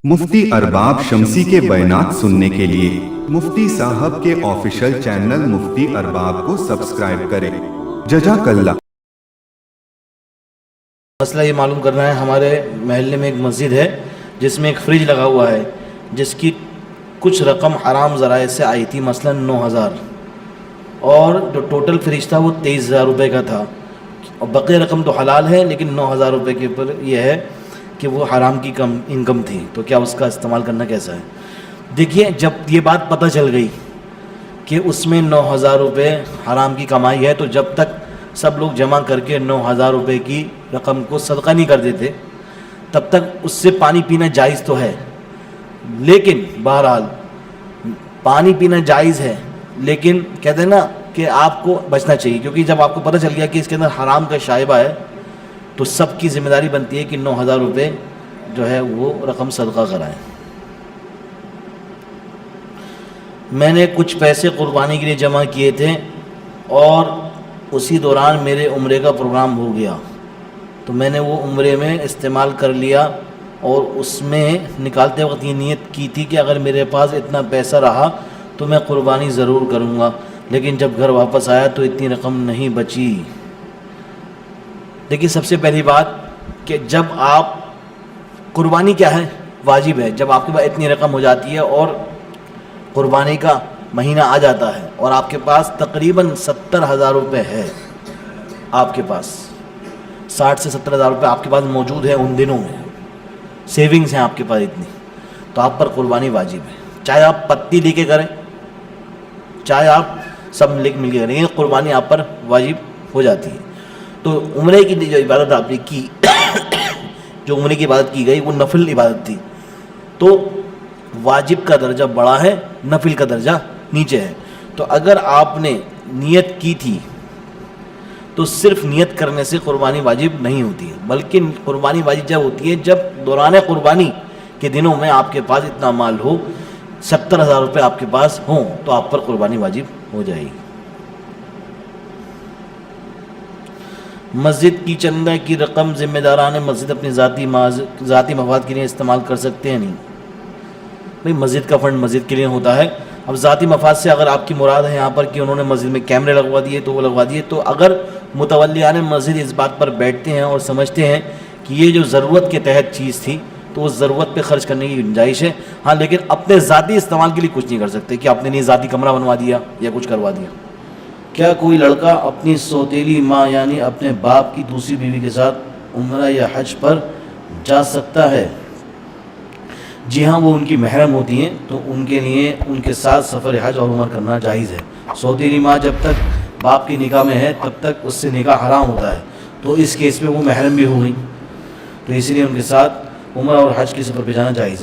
मुफ्ती अरबाब शमसी के बयानात सुनने के लिए मुफ्ती साहब के ऑफिशियल चैनल मुफ्ती अरबाब को सब्सक्राइब करें। जज़ाकल्लाह। मसला ये मालूम करना है, हमारे महल्ले में एक मस्जिद है जिसमें एक फ्रिज लगा हुआ है जिसकी कुछ रकम हराम ज़राए से आई थी, मसलन 9,000, और जो टोटल फ्रिज था वो 23,000 रुपये का था, और बक़ी रकम तो हलाल है लेकिन 9,000 रुपये के ऊपर यह है कि वो हराम की कम इनकम थी। तो क्या उसका इस्तेमाल करना कैसा है? देखिए, जब ये बात पता चल गई कि उसमें 9,000 रुपये हराम की कमाई है, तो जब तक सब लोग जमा करके 9,000 रुपये की रकम को सदका नहीं कर देते तब तक उससे पानी पीना जायज़ तो है। लेकिन बहरहाल पानी पीना जायज़ है, लेकिन कहते हैं ना कि आपको बचना चाहिए, क्योंकि जब आपको पता चल गया कि इसके अंदर हराम का शाइबा है तो सबकी ज़िम्मेदारी बनती है कि 9,000 रुपये जो है वो रकम सदका कराएं। मैंने कुछ पैसे कुर्बानी के लिए जमा किए थे और उसी दौरान मेरे उम्रे का प्रोग्राम हो गया, तो मैंने वो उम्रे में इस्तेमाल कर लिया और उसमें निकालते वक्त ये नियत की थी कि अगर मेरे पास इतना पैसा रहा तो मैं कुर्बानी ज़रूर करूँगा, लेकिन जब घर वापस आया तो इतनी रकम नहीं बची। देखिए, सबसे पहली बात कि जब आप कुर्बानी क्या है, वाजिब है, जब आपके पास इतनी रकम हो जाती है और कुर्बानी का महीना आ जाता है और आपके पास तकरीबन 70,000 रुपये है, आपके पास 60 से 70,000 रुपये आपके पास मौजूद है, उन दिनों में सेविंग्स हैं आपके पास इतनी, तो आप पर कुर्बानी वाजिब है। चाहे आप पत्ती लेके करें, चाहे आप सब मिल के करें, लेकिन कुर्बानी आप पर वाजिब हो जाती है। तो उम्रे की जो इबादत आपने की जो उम्रे की इबादत की गई वो नफिल इबादत थी, तो वाजिब का दर्जा बड़ा है, नफिल का दर्जा नीचे है। तो अगर आपने नियत की थी तो सिर्फ नियत करने से कुर्बानी वाजिब नहीं होती है, बल्कि कुर्बानी वाजिब जब होती है जब दौरान कुर्बानी के दिनों में आपके पास इतना माल हो, 70,000 रुपये आपके पास हों, तो आप पर कुर्बानी वाजिब हो जाएगी। मस्जिद की चंदा की रकम ज़िम्मेदारान मस्जिद अपनी ज़ाती मफाद के लिए इस्तेमाल कर सकते हैं? नहीं भाई, मस्जिद का फ़ंड मस्जिद के लिए होता है। अब ज़ाती मफाद से अगर आपकी मुराद है यहाँ पर कि उन्होंने मस्जिद में कैमरे लगवा दिए तो वो लगवा दिए, तो अगर मुतवल्लियान मस्जिद इस बात पर बैठते हैं और समझते हैं कि ये जो ज़रूरत के तहत चीज़ थी तो उस ज़रूरत पे ख़र्च करने की गुंजाइश है, हाँ, लेकिन अपने ज़ाती इस्तेमाल के लिए कुछ नहीं कर सकते कि अपने लिए ज़ाती कमरा बनवा दिया या कुछ करवा दिया। क्या कोई लड़का अपनी सौतेली माँ यानी अपने बाप की दूसरी बीवी के साथ उम्रा या हज पर जा सकता है? जी हाँ, वो उनकी महरम होती हैं तो उनके लिए उनके साथ सफ़र हज और उम्र करना जायज़ है। सौतेली माँ जब तक बाप की निकाह में है तब तक उससे निकाह हराम होता है, तो इस केस में वो महरम भी हो गई, तो इसलिए उनके साथ उम्र और हज की सफ़र पर जाना जायज़ है।